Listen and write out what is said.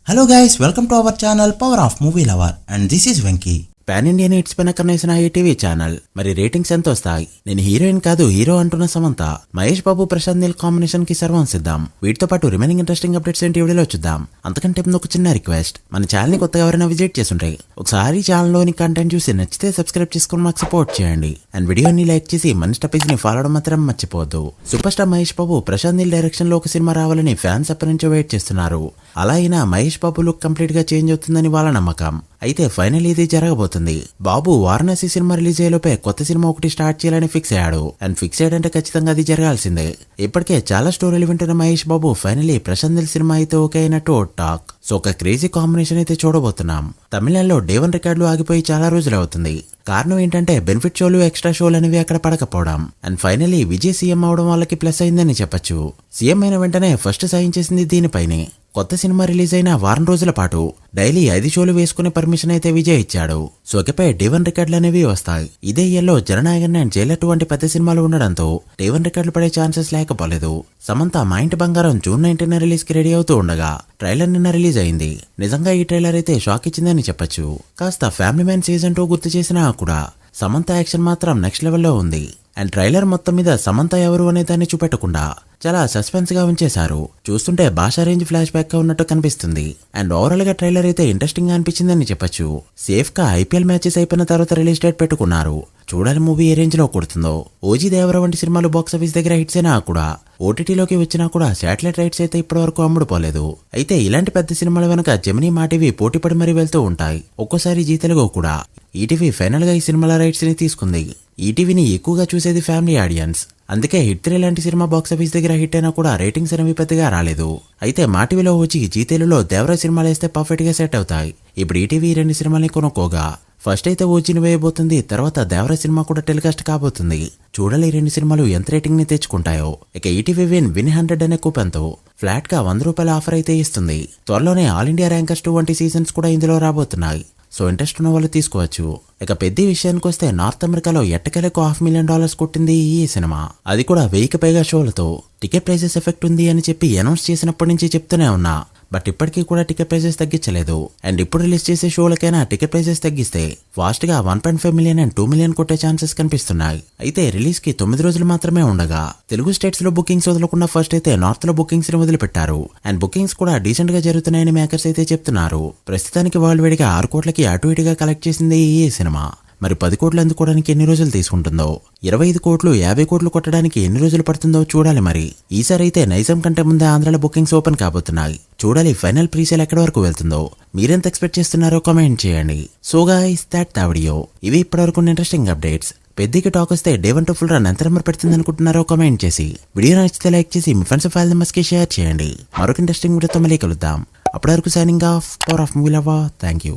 Hello guys, welcome to our channel Power of Movie Lover and this is Venky. Pan India needs పైన కన్నేసిన ETV channel మరి ratings ఎంత వస్తాయి? నేను heroine కాదు hero అంటున్న Samantha, Mahesh Babu Prashanth Neel combination కి సర్వం సిద్ధం. వీటితో పాటు రిమైనింగ్ ఇంట్రెస్టింగ్ అప్డేట్స్ ఏంటి వీడియోలో చూద్దాం. అంతకంటే ముందు ఒక చిన్న రిక్వెస్ట్, మన ఛానల్ ని కొత్తగా ఎవరైనా విజిట్ చేస్తుంటే ఒకసారి ఛానల్ లోని కంటెంట్ చూసి నచ్చితే సబ్స్క్రైబ్ చేసుకుని మాకు సపోర్ట్ చేయండి. అండ్ వీడియోని లైక్ చేసి మన స్టపేజ్ ని ఫాలో అవడం మాత్రం మర్చిపోవద్దు. Super star Mahesh Babu Prashanth Neel direction లో ఒక సినిమా రావాలని ఫ్యాన్స్ అప్పటి నుంచో వెయిట్ చేస్తున్నారు. అలా అయినా మహేష్ బాబు లుక్ కంప్లీట్ గా చేంజ్ అవుతుందని వాళ్ళ నమ్మకం. అయితే ఫైనల్ ఇది జరగబోతుంది. బాబు వారణాసి సినిమా రిలీజ్ అయ్యేలోపే కొత్త సినిమా ఒకటి స్టార్ట్ చేయాలని ఫిక్స్ అయ్యాడు. అండ్ ఫిక్స్ అయ్యాడంటే ఖచ్చితంగా అది జరగాల్సిందే. ఇప్పటికే చాలా స్టోరీలు వింటున్న మహేష్ బాబు ఫైనలీ ప్రశాంత్ నీల్ సినిమా అయితే ఓకే అయినట్టు టాక్. సో ఒక క్రేజీ కాంబినేషన్ అయితే చూడబోతున్నాం. తమిళనాడులో డే1 రికార్డులు ఆగిపోయి చాలా రోజులు అవుతుంది. కారణం ఏంటంటే బెనిఫిట్ షోలు ఎక్స్ట్రా షోలు అనేవి అక్కడ పడకపోవడం. అండ్ ఫైనలీ విజయ్ సీఎం అవడం వాళ్ళకి ప్లస్ అయిందని చెప్పొచ్చు. సీఎం అయిన వెంటనే ఫస్ట్ సాయం చేసింది దీనిపైనే. కొత్త సినిమా రిలీజ్ అయిన వారం రోజుల పాటు డైలీ 5 షోలు వేసుకునే పర్మిషన్ అయితే విజయ్ ఇచ్చాడు. సో ఇకపై డే1 రికార్డులు అనేవి వస్తాయి. ఇదే ఇయర్లో జననాయకన్ అండ్ జైలర్ వంటి పెద్ద సినిమాలు ఉండడంతో డే1 రికార్డులు పడే ఛాన్సెస్ లేకపోలేదు. సమంత మా ఇంటి బంగారం జూన్ 19 రిలీజ్ కి రెడీ అవుతూ ఉండగా ట్రైలర్ నిన్న రిలీజ్ అయింది. నిజంగా ఈ ట్రైలర్ అయితే షాక్ ఇచ్చిందని చెప్పొచ్చు. కాస్త ఫ్యామిలీ మ్యాన్ సీజన్ 2 గుర్తు చేసినా కూడా సమంత యాక్షన్ మాత్రం నెక్స్ట్ లెవెల్లో ఉంది. అండ్ ట్రైలర్ మొత్తం మీద సమంత ఎవరు అనే దాన్ని చూపెట్టకుండా చాలా సస్పెన్స్ గా ఉంచేశారు. చూస్తుంటే భాషా రేంజ్ ఫ్లాష్ బ్యాక్ గా ఉన్నట్టు కనిపిస్తుంది. అండ్ ఓవరాల్ గా ట్రైలర్ అయితే ఇంట్రెస్టింగ్ గా అనిపించిందని చెప్పొచ్చు. సేఫ్ గా ఐపీఎల్ మ్యాచెస్ అయిపోయిన తర్వాత రిలీజ్ డేట్ పెట్టుకున్నారు. చూడాలి మూవీ ఏ రేంజ్ లో కొడుతుందో. ఓజీ దేవర వంటి సినిమాలు బాక్స్ ఆఫీస్ దగ్గర హిట్స్ అయినా కూడా ఓటీటీలోకి వచ్చినా కూడా శాటిలైట్ రైట్స్ అయితే ఇప్పటి వరకు అమ్ముడుపోలేదు. అయితే ఇలాంటి పెద్ద సినిమాల వెనక జెమినీ మా టీవీ పోటీపడి మరీ వెళ్తూ ఉంటాయి. ఒక్కోసారి జీ తెలుగు కూడా. ఈటీవీ ఫైనల్ గా ఈ సినిమాల రైట్స్ ని తీసుకుంది. ఈటీవీని ఎక్కువగా చూసేది ఫ్యామిలీ ఆడియన్స్. అందుకే హిట్ 3 లాంటి సినిమా బాక్స్ ఆఫీస్ దగ్గర హిట్ అయినా కూడా రేటింగ్స్ అనేవి పెద్దగా రాలేదు. అయితే మా టీవీలో వచ్చి జీ తెలుగులో దేవర సినిమాలు వేస్తే పర్ఫెక్ట్ గా సెట్ అవుతాయి. ఇప్పుడు ఈటీవీ 2 సినిమాల్ని కొనుక్కోగా ఫస్ట్ అయితే ఓజీని వేయబోతుంది, తర్వాత దేవర సినిమా కూడా టెలికాస్ట్ కాబోతుంది. చూడాలి 2 సినిమాలు ఎంత రేటింగ్ ని తెచ్చుకుంటాయో. ఇక ఈటీవీ విన్ 100 అనే కూపన్ తో ఫ్లాట్ గా $100 ఆఫర్ అయితే ఇస్తుంది. త్వరలోనే ఆల్ ఇండియా ర్యాంకర్స్ 2 వంటి సీజన్స్ కూడా ఇందులో రాబోతున్నాయి. సో ఇంట్రెస్ట్ ఉన్న వాళ్ళు తీసుకోవచ్చు. ఇక పెద్ద విషయానికి వస్తే నార్త్ అమెరికాలో ఎట్టకేలకు $500,000 కొట్టింది ఈ సినిమా. అది కూడా 1000కి పైగా షోలతో. టికెట్ ప్రైసెస్ ఎఫెక్ట్ ఉంది అని చెప్పి అనౌన్స్ చేసినప్పటి నుంచి చెప్తూనే ఉన్నా. బట్ ఇప్పటికీ కూడా టికెట్ ప్రైసెస్ తగ్గించలేదు. అండ్ ఇప్పుడు రిలీజ్ చేసే షోలకైనా టికెట్ ప్రైసెస్ తగ్గిస్తే ఫాస్ట్ గా 1.5 మిలియన్ అండ్ 2 మిలియన్ కొట్టే ఛాన్సెస్ కనిపిస్తున్నాయి. అయితే రిలీజ్ కి 9 రోజులు మాత్రమే ఉండగా తెలుగు స్టేట్స్ లో బుకింగ్స్ వదలకుండా ఫస్ట్ అయితే నార్త్ లో బుకింగ్స్ ని వదిలిపెట్టారు. అండ్ బుకింగ్స్ కూడా డీసెంట్ గా జరుగుతున్నాయని మేకర్స్ అయితే చెప్తున్నారు. ప్రస్తుతానికి వరల్డ్ వైడ్ గా 6 కోట్లకి అటు ఇటుగా కలెక్ట్ చేసింది ఈ సినిమా. మరి 10 కోట్లు అందుకోవడానికి ఎన్ని రోజులు తీసుకుంటుందో, 25 కోట్లు 50 కోట్లు కొట్టడానికి ఎన్ని రోజులు పడుతుందో చూడాలి. మరి ఈసారి అయితే నైజాం కంటే ముందే ఆంధ్రాలో బుకింగ్స్ ఓపెన్ కాబోతున్నాయి. చూడాలి ఫైనల్ ప్రీసేల్ ఎక్కడి వరకు వెళ్తుందో. మీరెంత ఎక్స్పెక్ట్ చేస్తున్నారో కామెంట్ చేయండి. So guys that the video. ఇవి ఇప్పటివరకు ఇంట్రెస్టింగ్ అప్డేట్స్. పెద్దకి టాక్ వస్తే డే1 to ఫుల్ రన్ ఎంత నెంబర్ పెడుతుంది అనుకుంటున్నారో కామెంట్ చేసి వీడియో నచ్చితే లైక్ చేసి మీ ఫ్రెండ్స్ ఫైల్ నెంబర్స్ కి షేర్ చేయండి. మరొక ఇంట్రెస్టింగ్ వీడియోతో మళ్ళీ కలుద్దాం. అప్పటి వరకు signing off. Power of movie lover. Thank you.